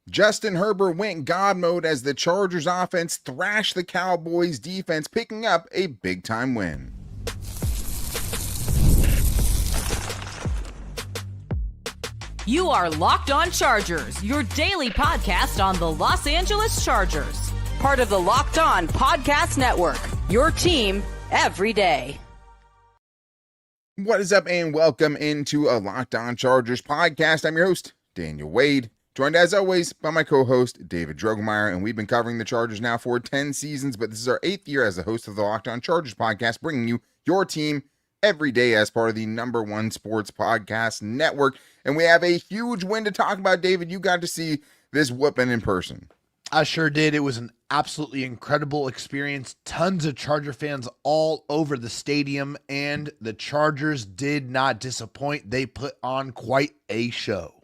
Justin Herbert went God mode as the Chargers offense thrashed the Cowboys defense, picking up a big-time win. You are Locked On Chargers, your daily podcast on the Los Angeles Chargers. Part of the Locked On Podcast Network, your team every day. What is up, and welcome into a Locked On Chargers podcast. I'm your host, Daniel Wade, joined as always by my co-host, David Droegemeier, and we've been covering the Chargers now for 10 seasons, but this is our 8th year as the host of the Locked On Chargers podcast, bringing you your team every day as part of the #1 sports podcast network. And we have a huge win to talk about. David, you got to see this whooping in person. I sure did. It was an absolutely incredible experience. Tons of Charger fans all over the stadium, and the Chargers did not disappoint. They put on quite a show.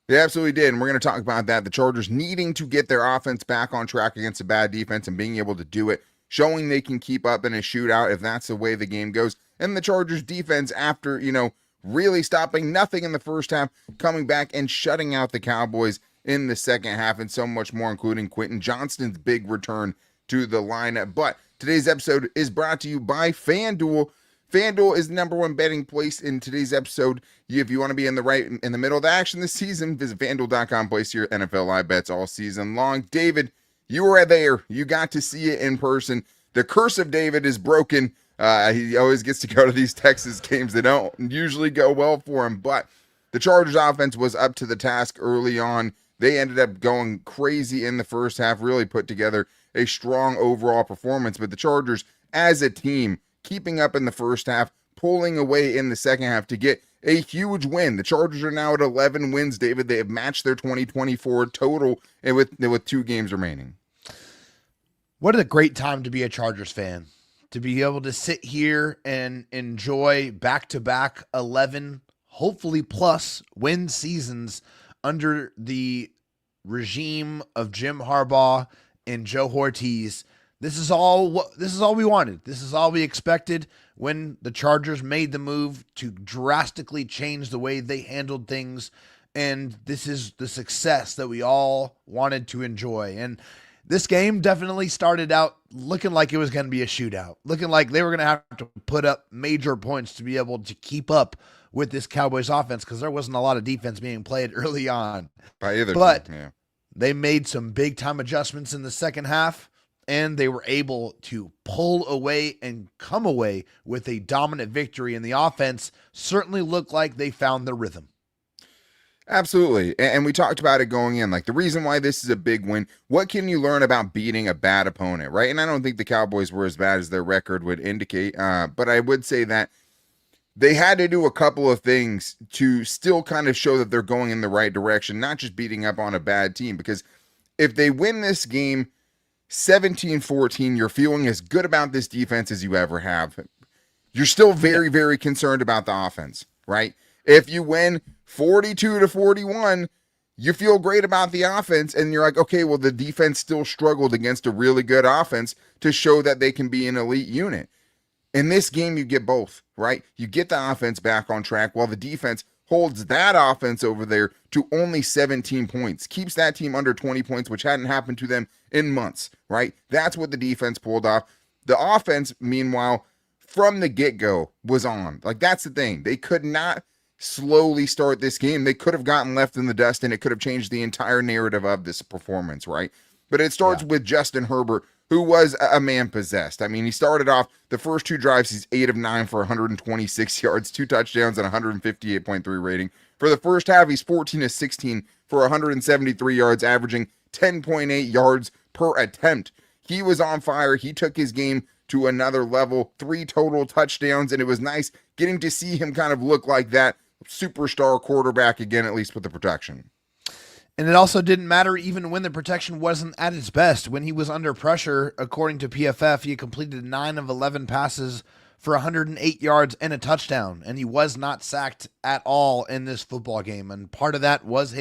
They absolutely did, and we're going to talk about that. The Chargers needing to get their offense back on track against a bad defense and being able to do it, showing they can keep up in a shootout if that's the way the game goes. And the Chargers defense, after, really stopping nothing in the first half, coming back and shutting out the Cowboys in the second half, and so much more, including Quentin Johnston's big return to the lineup. But today's episode is brought to you by FanDuel. FanDuel is the #1 betting place in today's episode. If you want to be in the middle of the action this season, visit FanDuel.com, place your NFL live bets all season long. David, you were there. You got to see it in person. The curse of David is broken. He always gets to go to these Texas games. They don't usually go well for him, but the Chargers offense was up to the task early on. They ended up going crazy in the first half, really put together a strong overall performance. But the Chargers, as a team, keeping up in the first half, pulling away in the second half to get a huge win. The Chargers are now at 11 wins, David. They have matched their 2024 total with 2 games remaining. What a great time to be a Chargers fan. To be able to sit here and enjoy back-to-back 11, hopefully plus, win seasons under the regime of Jim Harbaugh and Joe Ortiz. This is all we wanted. This is all we expected when the Chargers made the move to drastically change the way they handled things. And this is the success that we all wanted to enjoy. And this game definitely started out looking like it was going to be a shootout, looking like they were going to have to put up major points to be able to keep up with this Cowboys offense, because there wasn't a lot of defense being played early on. By either but team, yeah. They made some big time adjustments in the second half, and they were able to pull away and come away with a dominant victory. And the offense certainly looked like they found the rhythm. Absolutely. And we talked about it going in, like the reason why this is a big win. What can you learn about beating a bad opponent, right? And I don't think the Cowboys were as bad as their record would indicate, but I would say that they had to do a couple of things to still kind of show that they're going in the right direction, not just beating up on a bad team. Because if they win this game 17-14, you're feeling as good about this defense as you ever have. You're still very, very concerned about the offense, right? If you win 42-41, you feel great about the offense, and you're like, okay, well, the defense still struggled against a really good offense to show that they can be an elite unit. In this game, you get both, right? You get the offense back on track while the defense holds that offense over there to only 17 points, keeps that team under 20 points, which hadn't happened to them in months, right? That's what the defense pulled off. The offense, meanwhile, from the get-go was on. Like, that's the thing. They could not slowly start this game. They could have gotten left in the dust, and it could have changed the entire narrative of this performance, right? But it starts with Justin Herbert, who was a man possessed. I mean, he started off the first 2 drives, he's 8 of 9 for 126 yards, 2 touchdowns, and 158.3 rating. For the first half, he's 14 of 16 for 173 yards, averaging 10.8 yards per attempt. He was on fire. He took his game to another level, 3 total touchdowns, and it was nice getting to see him kind of look like that superstar quarterback again, at least with the protection. And it also didn't matter even when the protection wasn't at its best. When he was under pressure, according to PFF, he completed 9 of 11 passes for 108 yards and a touchdown, and he was not sacked at all in this football game. And part of that was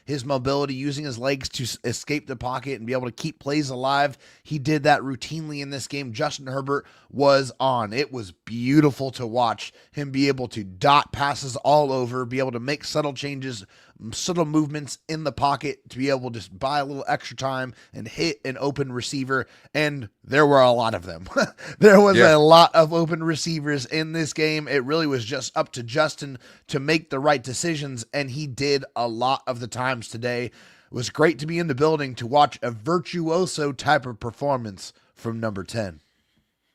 his mobility, using his legs to escape the pocket and be able to keep plays alive. He did that routinely in this game. Justin Herbert was on. It was beautiful to watch him be able to dot passes all over, be able to make subtle changes, subtle movements in the pocket to be able to just buy a little extra time and hit an open receiver. And there were a lot of them. There was a lot of open receivers in this game. It really was just up to Justin to make the right decisions, and he did a lot of the times today. It was great to be in the building to watch a virtuoso type of performance from number 10.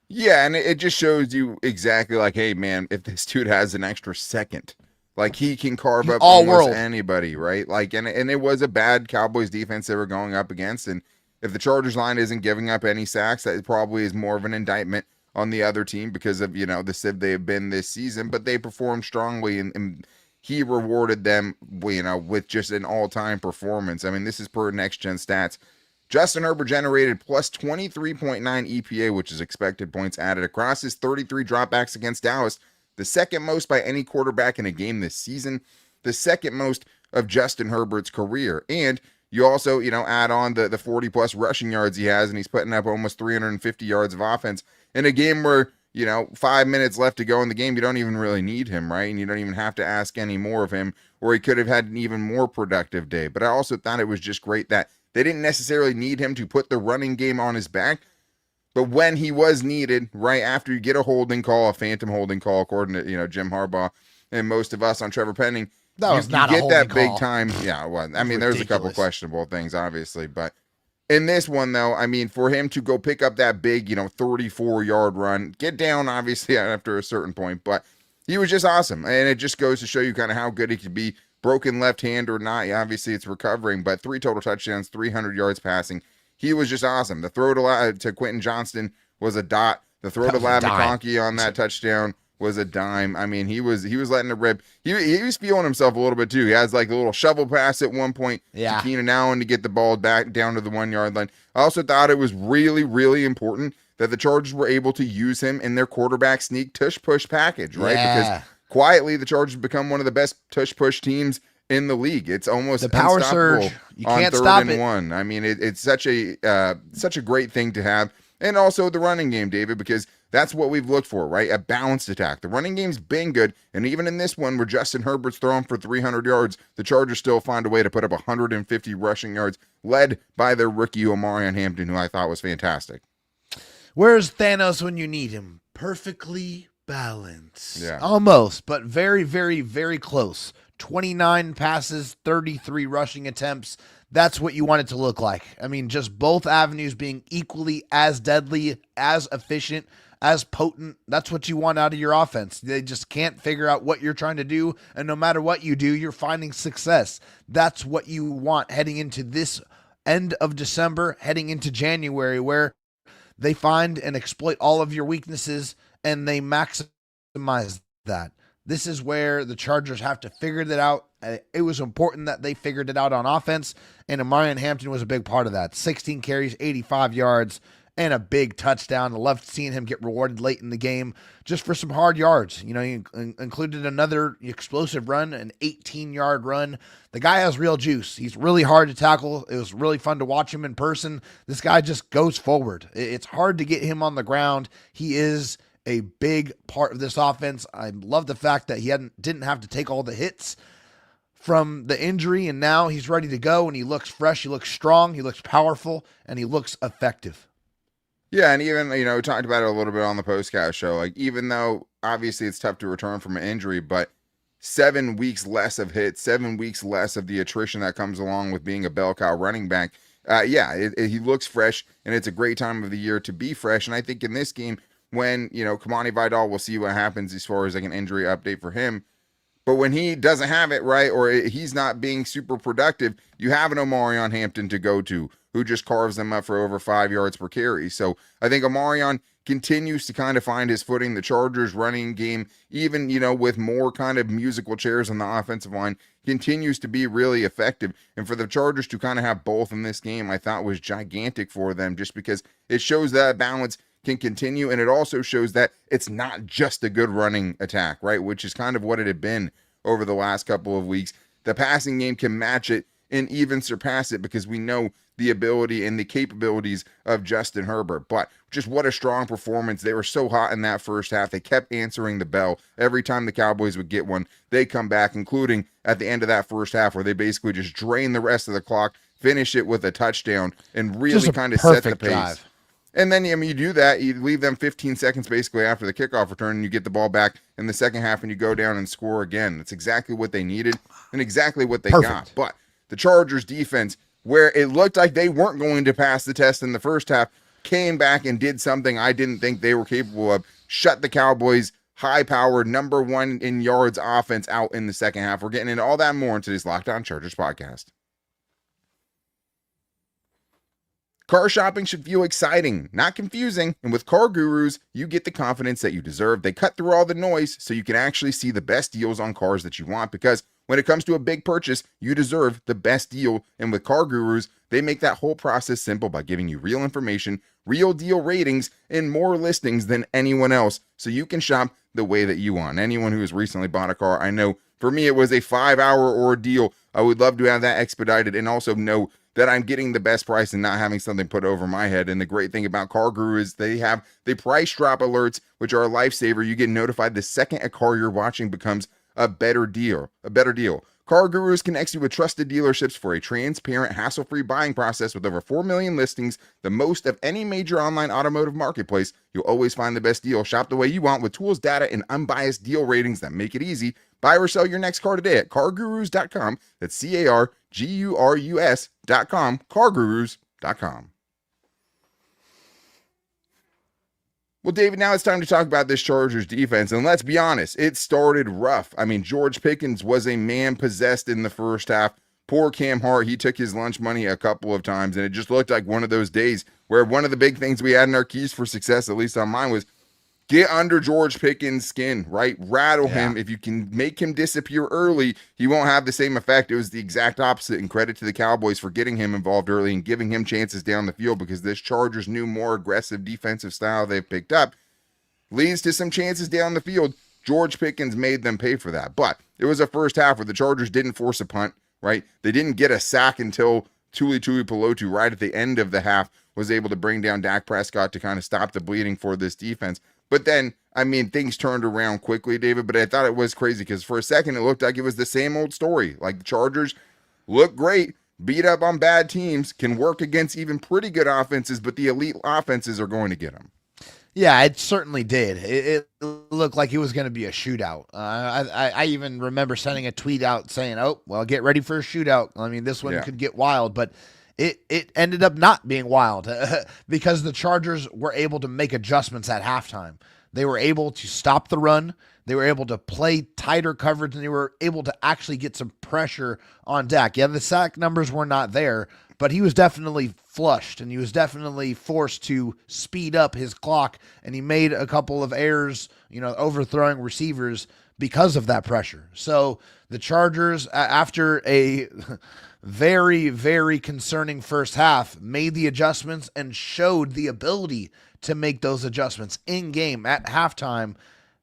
Yeah, and it just shows you exactly like, hey, man, if this dude has an extra second, like he can carve up almost anybody, right? Like, and it was a bad Cowboys defense they were going up against, and if the Chargers line isn't giving up any sacks, that probably is more of an indictment on the other team because of, the sieve they have been this season, but they performed strongly, and he rewarded them, with just an all-time performance. I mean, this is per next-gen stats. Justin Herbert generated plus 23.9 EPA, which is expected points added across his 33 dropbacks against Dallas, the second most by any quarterback in a game this season, the second most of Justin Herbert's career. And you also, add on the 40-plus rushing yards he has, and he's putting up almost 350 yards of offense in a game where, 5 minutes left to go in the game. You don't even really need him, right? And you don't even have to ask any more of him, or he could have had an even more productive day. But I also thought it was just great that they didn't necessarily need him to put the running game on his back, but when he was needed, right after you get a holding call, a phantom holding call, according to, Jim Harbaugh and most of us on Trevor Penning, that was not a holding that call. Big time. Yeah, well, I mean, there's a couple questionable things, obviously, but in this one, though, I mean, for him to go pick up that big, 34-yard run, get down, obviously, after a certain point, but he was just awesome, and it just goes to show you kind of how good he could be. Broken left hand or not, obviously it's recovering, but 3 total touchdowns, 300 yards passing. He was just awesome. The throw to Quentin Johnston was a dot. The throw to Ladd McConkey on that touchdown was a dime. I mean, he was letting it rip. He was feeling himself a little bit too. He has like a little shovel pass at one point to Keenan Allen to get the ball back down to the 1-yard line. I also thought it was really, really important that the Chargers were able to use him in their quarterback sneak tush-push package, right? Yeah. Because quietly, the Chargers become one of the best tush-push teams in the league. It's almost the power surge. You can't stop it. 1. I mean, it's such a great thing to have, and also the running game, David, because that's what we've looked for, right? A balanced attack. The running game's been good, and even in this one, where Justin Herbert's throwing for 300 yards, the Chargers still find a way to put up 150 rushing yards, led by their rookie Omarion Hampton, who I thought was fantastic. Where's Thanos when you need him? Perfectly balanced. Yeah. Almost, but very, very, very close. 29 passes, 33 rushing attempts. That's what you want it to look like. I mean, just both avenues being equally as deadly, as efficient, as potent. That's what you want out of your offense. They just can't figure out what you're trying to do, and no matter what you do, you're finding success. That's what you want heading into this end of December, heading into January, where they find and exploit all of your weaknesses, and they maximize that. This is where the Chargers have to figure that out. It was important that they figured it out on offense, and Omarion Hampton was a big part of that. 16 carries, 85 yards, and a big touchdown. I loved seeing him get rewarded late in the game just for some hard yards. He included another explosive run, an 18-yard run. The guy has real juice. He's really hard to tackle. It was really fun to watch him in person. This guy just goes forward. It's hard to get him on the ground. He is a big part of this offense. I love the fact that he didn't have to take all the hits from the injury, and now he's ready to go, and he looks fresh, he looks strong, he looks powerful, and he looks effective. Yeah, and even, we talked about it a little bit on the postcast show, like, even though obviously it's tough to return from an injury, but 7 weeks less of hits, 7 weeks less of the attrition that comes along with being a bell cow running back. He looks fresh, and it's a great time of the year to be fresh, and I think in this game, when, Kamani Vidal, we'll see what happens as far as like an injury update for him. But when he doesn't have it, right, or he's not being super productive, you have an Omarion Hampton to go to who just carves them up for over 5 yards per carry. So I think Omarion continues to kind of find his footing. The Chargers running game, even, with more kind of musical chairs on the offensive line, continues to be really effective. And for the Chargers to kind of have both in this game, I thought was gigantic for them, just because it shows that balance can continue, and it also shows that it's not just a good running attack, right, which is kind of what it had been over the last couple of weeks. The passing game can match it and even surpass it because we know the ability and the capabilities of Justin Herbert. But just what a strong performance. They were so hot in that first half. They kept answering the bell. Every time the Cowboys would get one, they come back, including at the end of that first half where they basically just drain the rest of the clock, finish it with a touchdown, and really kind of set the pace. Drive. And then, I mean, you do that, you leave them 15 seconds basically after the kickoff return, and you get the ball back in the second half, and you go down and score again. That's exactly what they needed and exactly what they got. But the Chargers defense, where it looked like they weren't going to pass the test in the first half, came back and did something I didn't think they were capable of, shut the Cowboys' high-powered, number one in yards offense out in the second half. We're getting into all that and more in today's Locked On Chargers podcast. Car shopping should feel exciting, not confusing, and with CarGurus, you get the confidence that you deserve. They cut through all the noise so you can actually see the best deals on cars that you want, because when it comes to a big purchase, you deserve the best deal. And with CarGurus, they make that whole process simple by giving you real information, real deal ratings, and more listings than anyone else, so you can shop the way that you want. Anyone who has recently bought a car, I know for me it was a 5-hour ordeal. I would love to have that expedited and also know that I'm getting the best price and not having something put over my head. And the great thing about CarGurus is they have the price drop alerts, which are a lifesaver. You get notified the second a car you're watching becomes a better deal. CarGurus connects you with trusted dealerships for a transparent, hassle-free buying process. With over 4 million listings, the most of any major online automotive marketplace. You'll always find the best deal. Shop the way you want with tools, data, and unbiased deal ratings that make it easy. Buy or sell your next car today at CarGurus.com. That's CarGurus.com. CarGurus.com. Well, David, now it's time to talk about this Chargers defense. And let's be honest, it started rough. I mean, George Pickens was a man possessed in the first half. Poor Cam Hart, he took his lunch money a couple of times, and it just looked like one of those days where one of the big things we had in our keys for success, at least on mine, was get under George Pickens' skin, right? Rattle him. If you can make him disappear early, he won't have the same effect. It was the exact opposite, and credit to the Cowboys for getting him involved early and giving him chances down the field, because this Chargers' new, more aggressive defensive style they've picked up leads to some chances down the field. George Pickens made them pay for that. But it was a first half where the Chargers didn't force a punt, right? They didn't get a sack until Tuli Tuipulotu right at the end of the half was able to bring down Dak Prescott to kind of stop the bleeding for this defense. But then, I mean, things turned around quickly, David, but I thought it was crazy because for a second it looked like it was the same old story. Like, the Chargers look great, beat up on bad teams, can work against even pretty good offenses, but the elite offenses are going to get them. Yeah, it certainly did. It looked like it was going to be a shootout. I even remember sending a tweet out saying, oh, well, get ready for a shootout. I mean, this one could get wild, but it ended up not being wild because the Chargers were able to make adjustments at halftime. They were able to stop the run. They were able to play tighter coverage, and they were able to actually get some pressure on Dak. Yeah, the sack numbers were not there, but he was definitely flushed, and he was definitely forced to speed up his clock, and he made a couple of errors, overthrowing receivers because of that pressure. So the Chargers, after a very, very concerning first half, made the adjustments and showed the ability to make those adjustments in game at halftime,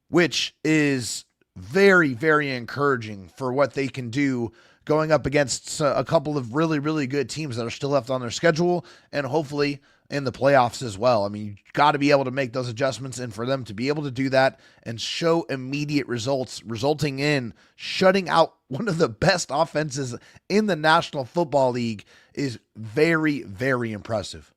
which is very, very encouraging for what they can do going up against a couple of really, really good teams that are still left on their schedule, and hopefully in the playoffs as well. I mean, you got to be able to make those adjustments, and for them to be able to do that and show immediate results, resulting in shutting out one of the best offenses in the National Football League, is very, very impressive.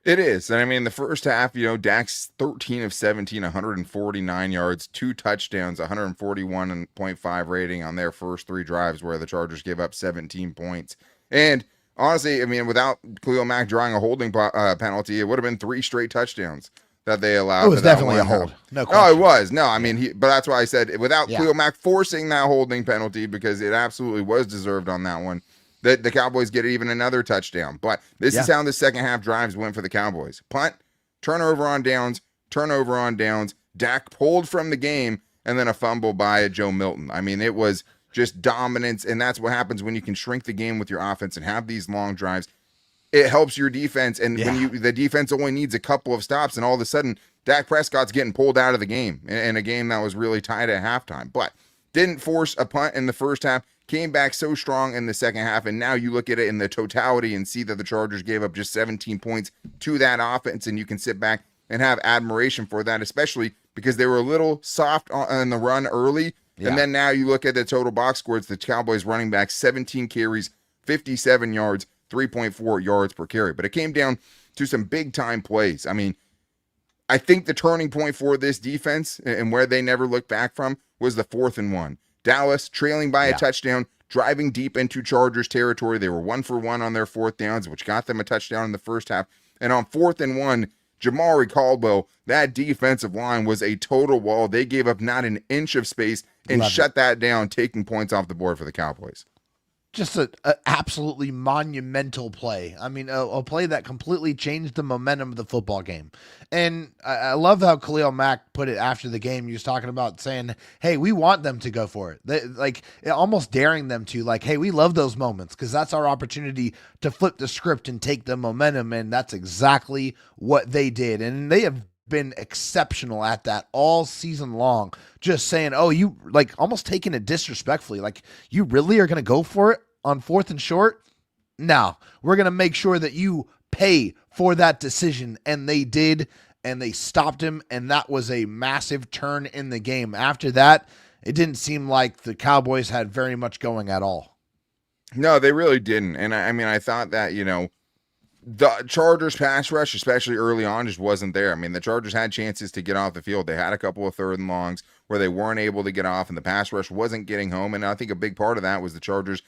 It is. And I mean, the first half, Dak's 13 of 17, 149 yards, 2 touchdowns, 141.5 rating on their first 3 drives where the Chargers gave up 17 points. And honestly, I mean, without Khalil Mack drawing a holding penalty, it would have been 3 straight touchdowns that they allowed. It was definitely a hold. No question. Oh, it was. No, I mean, but that's why I said without Khalil Mack forcing that holding penalty, because it absolutely was deserved on that one, the Cowboys get even another touchdown. But this is how the second half drives went for the Cowboys. Punt, turnover on downs, Dak pulled from the game, and then a fumble by Joe Milton. I mean, it was just dominance, and that's what happens when you can shrink the game with your offense and have these long drives. It helps your defense, and when the defense only needs a couple of stops, and all of a sudden, Dak Prescott's getting pulled out of the game in a game that was really tight at halftime. But didn't force a punt in the first half, came back so strong in the second half, and now you look at it in the totality and see that the Chargers gave up just 17 points to that offense, and you can sit back and have admiration for that, especially because they were a little soft on the run early. Yeah. And then now you look at the total box scores, the Cowboys running back, 17 carries, 57 yards, 3.4 yards per carry. But it came down to some big-time plays. I mean, I think the turning point for this defense and where they never looked back from was the 4th and 1. Dallas trailing by a touchdown, driving deep into Chargers territory. They were 1 for 1 on their 4th downs, which got them a touchdown in the first half. And on 4th and 1, Jamari Caldwell, that defensive line was a total wall. They gave up not an inch of space and shut that down, taking points off the board for the Cowboys. Just an absolutely monumental play. I mean, a play that completely changed the momentum of the football game. And I love how Khalil Mack put it after the game. He was talking about saying, hey, we want them to go for it. Almost daring them to, hey, we love those moments because that's our opportunity to flip the script and take the momentum. And that's exactly what they did. And they have been exceptional at that all season long, just saying, oh, you almost taking it disrespectfully. You really are going to go for it on 4th and short? No, we're going to make sure that you pay for that decision. And they did, and they stopped him. And that was a massive turn in the game. After that, it didn't seem like the Cowboys had very much going at all. No, they really didn't. And I thought that, the Chargers pass rush, especially early on, just wasn't there. I mean, the Chargers had chances to get off the field. They had a couple of 3rd and longs where they weren't able to get off, and the pass rush wasn't getting home. And I think a big part of that was the Chargers'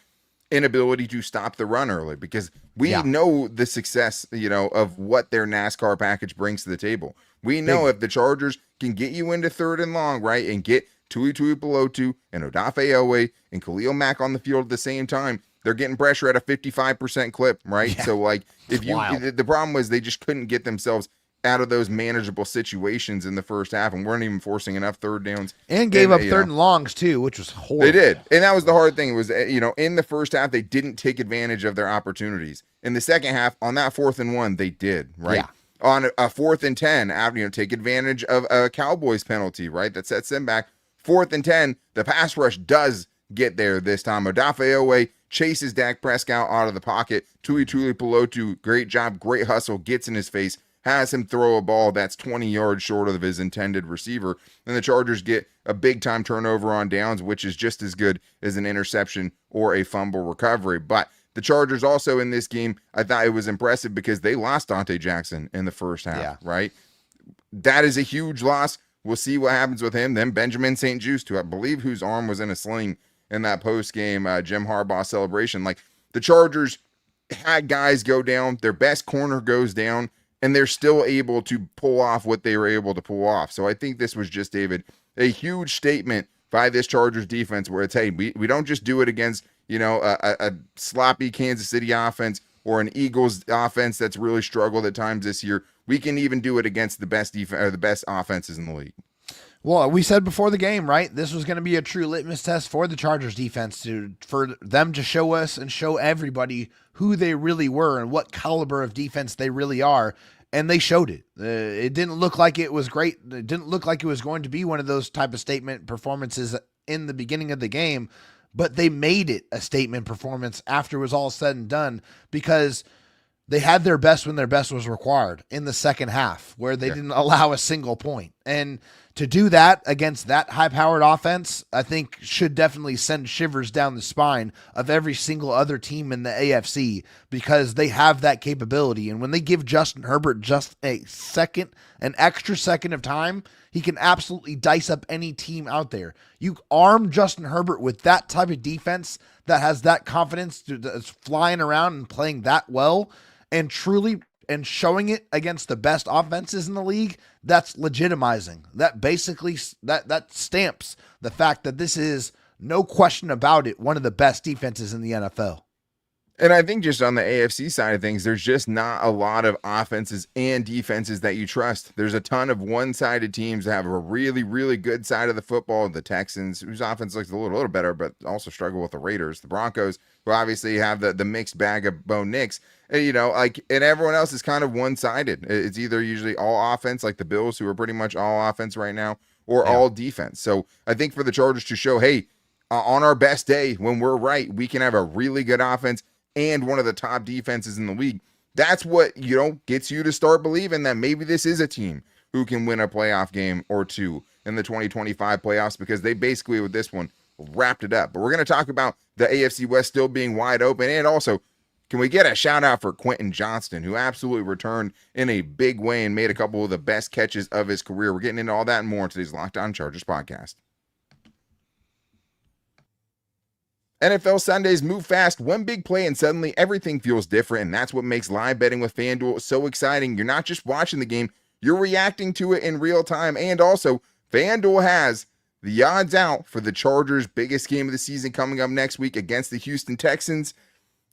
inability to stop the run early, because we know the success, of what their NASCAR package brings to the table. We know if the Chargers can get you into 3rd and long, right, and get Tuipulotu and Odafe Oweh and Khalil Mack on the field at the same time, they're getting pressure at a 55% clip, right? Yeah. So, the problem was they just couldn't get themselves out of those manageable situations in the first half and weren't even forcing enough 3rd downs. And gave up 3rd and longs, too, which was horrible. They did. And that was the hard thing. It was, in the first half, they didn't take advantage of their opportunities. In the second half, on that 4th and 1, they did, right? Yeah. On a 4th and 10, take advantage of a Cowboys penalty, right? That sets them back. 4th and 10, the pass rush does get there this time. Odafe Oweh chases Dak Prescott out of the pocket. Tuipulotu, great job, great hustle, gets in his face, has him throw a ball that's 20 yards short of his intended receiver. And the Chargers get a big-time turnover on downs, which is just as good as an interception or a fumble recovery. But the Chargers also in this game, I thought it was impressive because they lost Dante Jackson in the first half, right? That is a huge loss. We'll see what happens with him. Then Benjamin St-Juste, who I believe whose arm was in a sling in that post-game Jim Harbaugh celebration. The Chargers had guys go down, their best corner goes down, and they're still able to pull off what they were able to pull off. So I think this was just, David, a huge statement by this Chargers defense where it's, hey, we don't just do it against, a sloppy Kansas City offense or an Eagles offense that's really struggled at times this year. We can even do it against the best defense or the best offenses in the league. Well, we said before the game, right? This was going to be a true litmus test for the Chargers defense for them to show us and show everybody who they really were and what caliber of defense they really are. And they showed it. It didn't look like it was great. It didn't look like it was going to be one of those type of statement performances in the beginning of the game, but they made it a statement performance after it was all said and done because they had their best when their best was required in the second half where they didn't allow a single point. And to do that against that high-powered offense, I think should definitely send shivers down the spine of every single other team in the AFC because they have that capability. And when they give Justin Herbert just an extra second of time, he can absolutely dice up any team out there. You arm Justin Herbert with that type of defense that has that confidence, that's flying around and playing that well, and truly and showing it against the best offenses in the league, that's legitimizing. That basically that stamps the fact that this is, no question about it, one of the best defenses in the NFL. And I think just on the AFC side of things, there's just not a lot of offenses and defenses that you trust. There's a ton of one-sided teams that have a really, really good side of the football. The Texans, whose offense looks a little better, but also struggle with the Raiders. The Broncos, who obviously have the mixed bag of Bo Nix. And everyone else is kind of one-sided. It's either usually all offense, like the Bills, who are pretty much all offense right now, or all defense. So I think for the Chargers to show, hey, on our best day, when we're right, we can have a really good offense and one of the top defenses in the league. That's what, gets you to start believing that maybe this is a team who can win a playoff game or two in the 2025 playoffs, because they basically, with this one, wrapped it up. But we're going to talk about the AFC West still being wide open, and also, can we get a shout out for Quentin Johnston, who absolutely returned in a big way and made a couple of the best catches of his career? We're getting into all that and more in today's Locked On Chargers podcast. NFL Sundays move fast, one big play and suddenly everything feels different, and that's what makes live betting with FanDuel so exciting. You're not just watching the game, you're reacting to it in real time, and also FanDuel has the odds out for the Chargers' biggest game of the season coming up next week against the Houston Texans.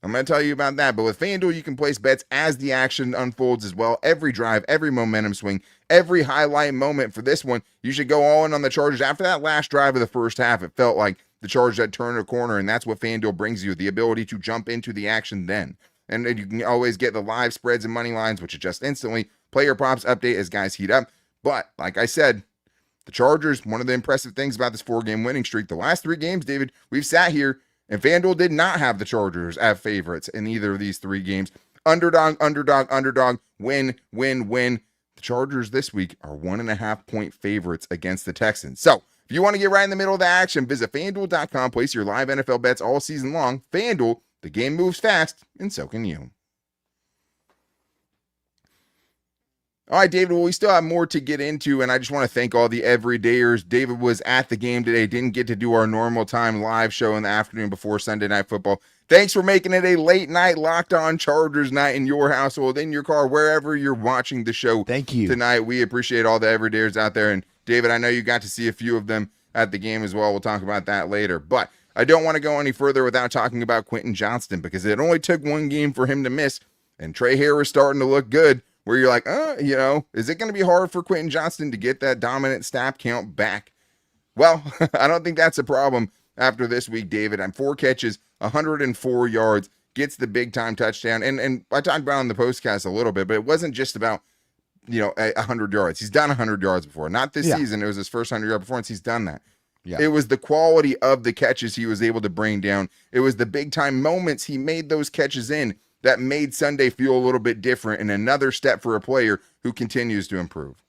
I'm going to tell you about that, but with FanDuel, you can place bets as the action unfolds as well. Every drive, every momentum swing, every highlight moment. For this one, you should go all in on the Chargers. After that last drive of the first half, it felt like the Chargers had turned a corner, and that's what FanDuel brings you, the ability to jump into the action then. And you can always get the live spreads and money lines, which adjust instantly. Player props update as guys heat up. But, like I said, the Chargers, one of the impressive things about this 4-game winning streak, the last 3 games, David, we've sat here, and FanDuel did not have the Chargers as favorites in either of these 3 games. Underdog, win. The Chargers this week are 1.5-point favorites against the Texans. So, if you want to get right in the middle of the action, visit FanDuel.com, place your live NFL bets all season long. FanDuel, the game moves fast, and so can you. All right, David, well, we still have more to get into, and I just want to thank all the everydayers. David was at the game today, didn't get to do our normal time live show in the afternoon before Sunday Night Football. Thanks for making it a late night Locked On Chargers night in your household, in your car, wherever you're watching the show. Thank you. Tonight, we appreciate all the everydayers out there, and David, I know you got to see a few of them at the game as well. We'll talk about that later, but I don't want to go any further without talking about Quentin Johnston, because it only took 1 game for him to miss, and Trey Harris starting to look good, where you're like, is it going to be hard for Quentin Johnston to get that dominant snap count back? Well, I don't think that's a problem after this week, David. I'm 4 catches, 104 yards, gets the big-time touchdown, and I talked about it on the postcast a little bit, but it wasn't just about 100 yards. He's done 100 yards before. Not this season. It was his first 100-yard performance. He's done that. Yeah. It was the quality of the catches he was able to bring down. It was the big-time moments he made those catches in that made Sunday feel a little bit different, and another step for a player who continues to improve.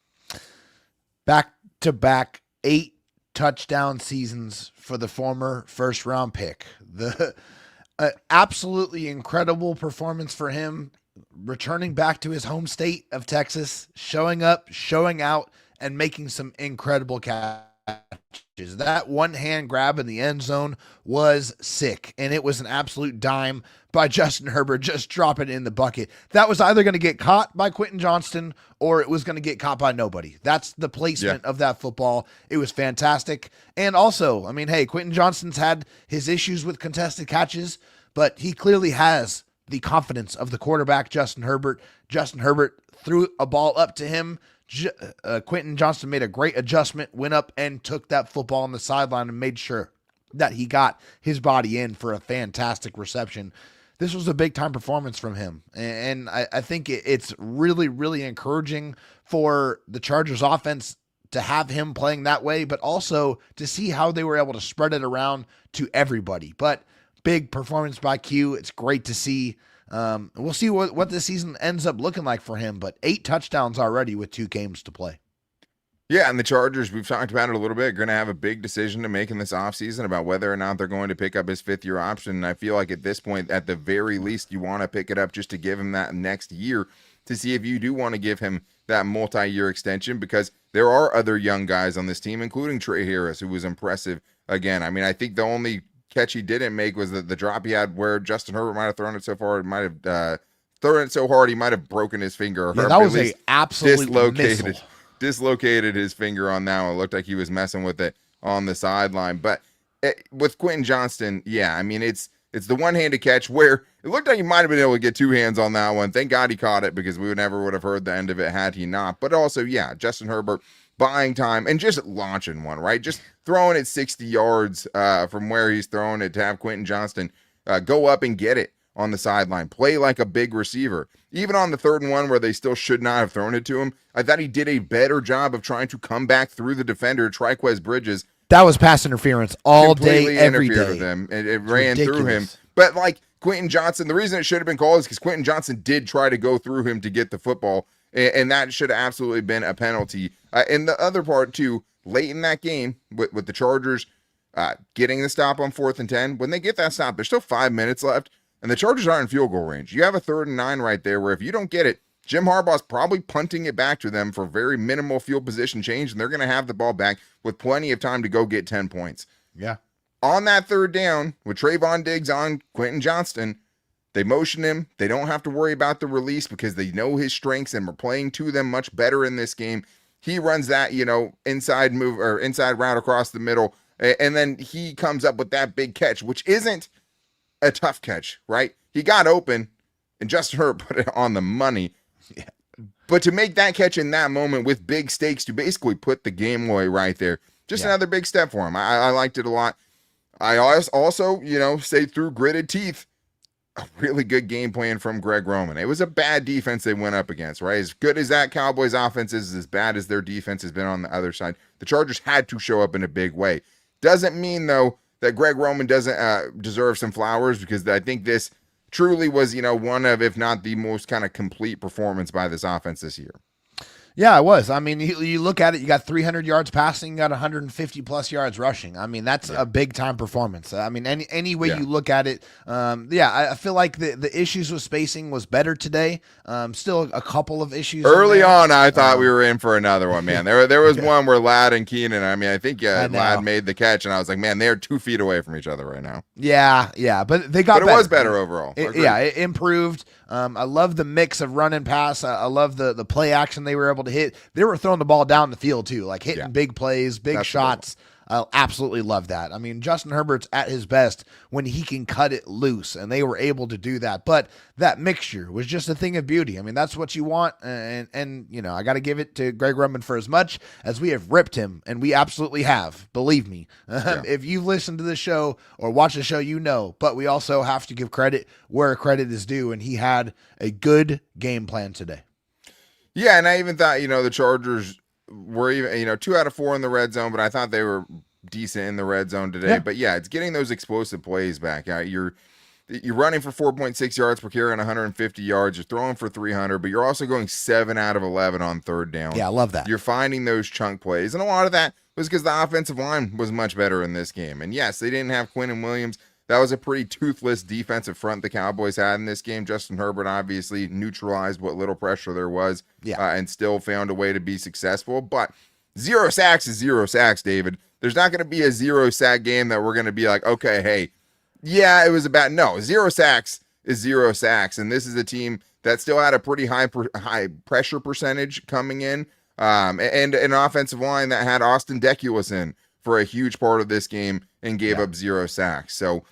Back-to-back 8 touchdown seasons for the former first-round pick. The absolutely incredible performance for him, returning back to his home state of Texas, showing up, showing out, and making some incredible catches. That one-hand grab in the end zone was sick, and it was an absolute dime by Justin Herbert, just dropping it in the bucket. That was either going to get caught by Quentin Johnston or it was going to get caught by nobody. That's the placement of that football. It was fantastic. And also, Quentin Johnston's had his issues with contested catches, but he clearly has the confidence of the quarterback, Justin Herbert. Justin Herbert threw a ball up to him. Quentin Johnston made a great adjustment, went up and took that football on the sideline and made sure that he got his body in for a fantastic reception. This was a big-time performance from him, and I think it's really, really encouraging for the Chargers offense to have him playing that way, but also to see how they were able to spread it around to everybody. But big performance by Q. It's great to see. We'll see what this season ends up looking like for him, but 8 touchdowns already with 2 games to play. Yeah, and the Chargers, we've talked about it a little bit, going to have a big decision to make in this offseason about whether or not they're going to pick up his 5th-year option. And I feel like at this point, at the very least, you want to pick it up just to give him that next year to see if you do want to give him that multi-year extension, because there are other young guys on this team, including Trey Harris, who was impressive again. I think the only catch he didn't make was the drop he had where Justin Herbert might have thrown it so far, it might have thrown it so hard he might have broken his finger. Yeah, that was a absolute dislocated his finger on that one. It looked like he was messing with it on the sideline. But with Quentin Johnston, it's the one-handed catch where it looked like he might have been able to get 2 hands on that one. Thank God he caught it, because we never would have heard the end of it had he not. But also, Justin Herbert buying time and just launching one, right? Just throwing it 60 yards from where he's throwing it to have Quentin Johnston go up and get it on the sideline, play like a big receiver. Even on the 3rd and 1 where they still should not have thrown it to him, I thought he did a better job of trying to come back through the defender, Triquez Bridges, That was pass interference all completely day, every interfered day. with him. It ran through him. Ridiculous. But like Quentin Johnson, the reason it should have been called is because Quentin Johnson did try to go through him to get the football, and that should have absolutely been a penalty. And the other part too, late in that game with the Chargers getting the stop on 4th and 10, when they get that stop, there's still 5 minutes left, and the Chargers aren't in field goal range. You have a 3rd and 9 right there, where if you don't get it, Jim Harbaugh's probably punting it back to them for very minimal field position change, and they're going to have the ball back with plenty of time to go get 10 points. Yeah. On that 3rd down, with Trayvon Diggs on Quentin Johnston, they motion him. They don't have to worry about the release because they know his strengths and we're playing to them much better in this game. He runs that, inside move or inside route across the middle, and then he comes up with that big catch, which isn't a tough catch, right? He got open, and Justin Herbert put it on the money. Yeah. But to make that catch in that moment with big stakes to basically put the game away right there, just another big step for him. I liked it a lot. I also, say through gritted teeth, a really good game plan from Greg Roman. It was a bad defense they went up against, right? As good as that Cowboys offense is, as bad as their defense has been on the other side, the Chargers had to show up in a big way. Doesn't mean, though, that Greg Roman doesn't deserve some flowers, because I think this truly was, one of, if not the most kind of complete performance by this offense this year. Yeah, it was. I mean, you look at it, you got 300 yards passing, you got 150 plus yards rushing. I mean, that's a big time performance. I mean, any way you look at it, I feel like the issues with spacing was better today. Still a couple of issues. Early on, I thought we were in for another one, man. There was one where Ladd and Keenan, I think Ladd made the catch, and I was like, man, they're 2 feet away from each other right now. Yeah, but they got better. It was better overall. It improved. I love the mix of run and pass. I love the play action they were able to hit. They were throwing the ball down the field too, like hitting big plays, big shots. I absolutely love that. I mean, Justin Herbert's at his best when he can cut it loose, and they were able to do that. But that mixture was just a thing of beauty. I mean, that's what you want. And I got to give it to Greg Roman for as much as we have ripped him, and we absolutely have. Believe me. If you've listened to the show or watched the show, but we also have to give credit where credit is due, and he had a good game plan today. Yeah, and I even thought, the Chargers were even, 2 out of 4 in the red zone, but I thought they were decent in the red zone today. Yeah. But yeah, it's getting those explosive plays back. You're running for 4.6 yards per carry on 150 yards. You're throwing for 300, but you're also going 7 out of 11 on 3rd down. Yeah, I love that. You're finding those chunk plays, and a lot of that was because the offensive line was much better in this game. And yes, they didn't have Quentin Williams. That was a pretty toothless defensive front the Cowboys had in this game. Justin Herbert obviously neutralized what little pressure there was, and still found a way to be successful. But 0 sacks is 0 sacks, David. There's not going to be a 0 sack game that we're going to be like, okay, hey, yeah, it was about. No, 0 sacks is 0 sacks, and this is a team that still had a pretty high pressure percentage coming in, and an offensive line that had Austin Deculus in for a huge part of this game and gave up 0 sacks. So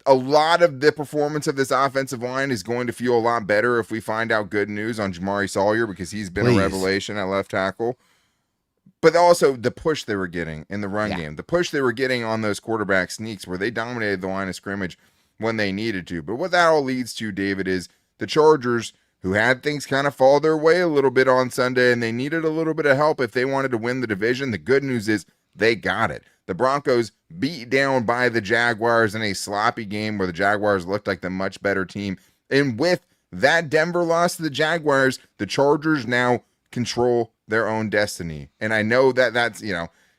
a lot of the performance of this offensive line is going to feel a lot better if we find out good news on Jamari Sawyer, because he's been a revelation at left tackle. But also the push they were getting in the run game, the push they were getting on those quarterback sneaks where they dominated the line of scrimmage when they needed to. But what that all leads to, David, is the Chargers, who had things kind of fall their way a little bit on Sunday, and they needed a little bit of help if they wanted to win the division. The good news is they got it. The Broncos beat down by the Jaguars in a sloppy game where the Jaguars looked like the much better team. And with that Denver loss to the Jaguars, the Chargers now control their own destiny. And I know that that's,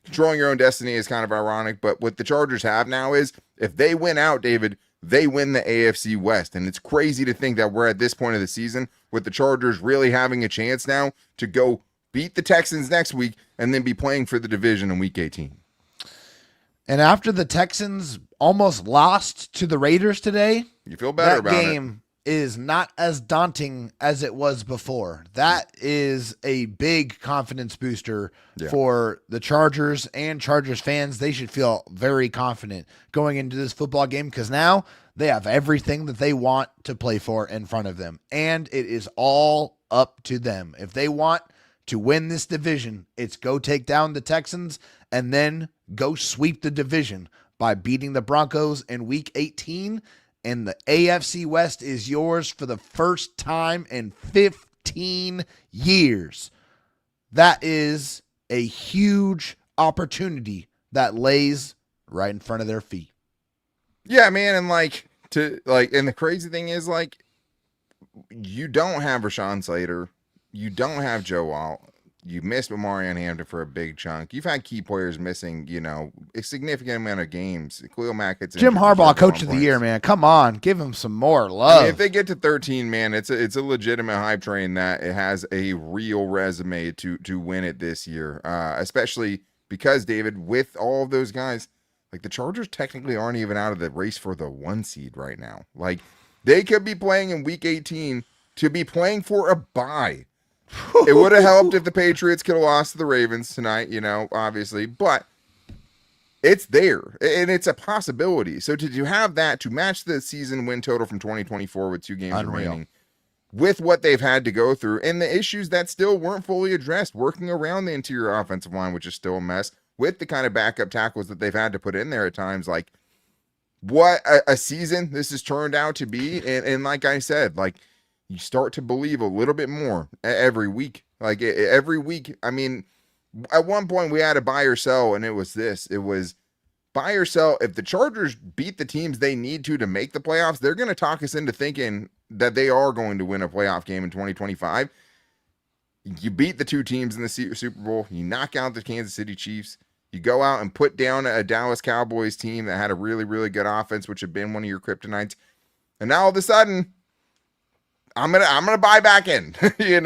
controlling your own destiny is kind of ironic, but what the Chargers have now is if they win out, David, they win the AFC West. And it's crazy to think that we're at this point of the season with the Chargers really having a chance now to go beat the Texans next week and then be playing for the division in Week 18. And after the Texans almost lost to the Raiders today, you feel better about it. That game is not as daunting as it was before. That is a big confidence booster for the Chargers and Chargers fans. They should feel very confident going into this football game because now they have everything that they want to play for in front of them. And it is all up to them. If they want to win this division, it's go take down the Texans and then go sweep the division by beating the Broncos in Week 18. And the AFC West is yours for the first time in 15 years. That is a huge opportunity that lays right in front of their feet. Yeah, man, and and the crazy thing is, like, you don't have Rashawn Slater, you don't have Joe Alt, you missed Marion Hampton for a big chunk. You've had key players missing, a significant amount of games. Khalil Mack, it's Jim Harbaugh, coach of the year, man. Come on, give him some more love. I mean, if they get to 13, man, it's a legitimate hype train that it has a real resume to win it this year, especially because, David, with all of those guys, like, the Chargers technically aren't even out of the race for the 1 seed right now. Like, they could be playing in week 18 to be playing for a bye. It would have helped if the Patriots could have lost to the Ravens tonight, obviously, but it's there and it's a possibility. So to have that, to match the season win total from 2024 with 2 games remaining, with what they've had to go through and the issues that still weren't fully addressed, working around the interior offensive line, which is still a mess, with the kind of backup tackles that they've had to put in there at times, like, what a season this has turned out to be. And like I said, like, you start to believe a little bit more every week. Like, every week, I mean, at one point we had a buy or sell, and it was buy or sell. If the Chargers beat the teams they need to make the playoffs, they're going to talk us into thinking that they are going to win a playoff game in 2025. You beat the 2 teams in the Super Bowl. You knock out the Kansas City Chiefs. You go out and put down a Dallas Cowboys team that had a really, really good offense, which had been one of your kryptonites. And now all of a sudden, I'm gonna buy back in. I'm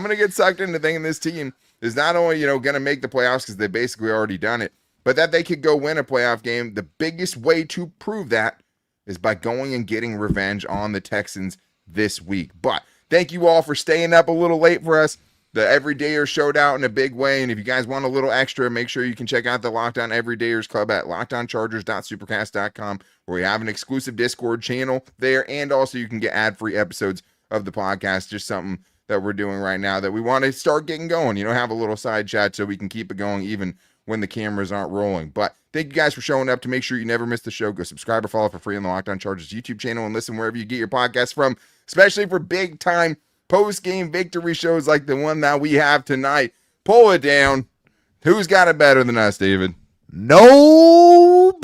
gonna get sucked into thinking this team is not only gonna make the playoffs because they basically already done it, but that they could go win a playoff game. The biggest way to prove that is by going and getting revenge on the Texans this week. But thank you all for staying up a little late for us. The Everydayers showed out in a big way, and if you guys want a little extra, make sure you can check out the Locked On Everydayers Club at lockedonchargers.supercast.com, where we have an exclusive Discord channel there, and also you can get ad-free episodes of the podcast, just something that we're doing right now that we want to start getting going, have a little side chat so we can keep it going even when the cameras aren't rolling. But thank you guys for showing up. To make sure you never miss the show, go subscribe or follow for free on the Locked On Chargers YouTube channel and listen wherever you get your podcasts from, especially for big-time post-game victory shows like the one that we have tonight. Pull it down. Who's got it better than us, David? Nobody.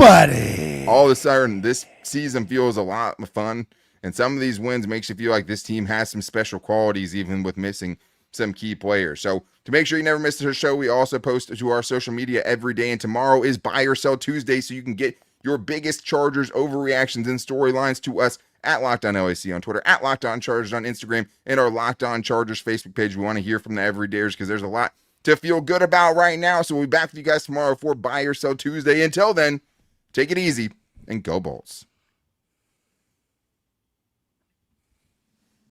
All of a sudden, this season feels a lot of fun, and some of these wins makes you feel like this team has some special qualities, even with missing some key players. So to make sure you never miss the show, we also post to our social media every day, and tomorrow is Buy or Sell Tuesday, so you can get your biggest Chargers overreactions and storylines to us at Locked On LAC on Twitter, at Locked On Chargers on Instagram, and our Locked On Chargers Facebook page. We want to hear from the Everydayers because there's a lot to feel good about right now. So we'll be back with you guys tomorrow for Buy or Sell Tuesday. Until then, take it easy and go Bolts.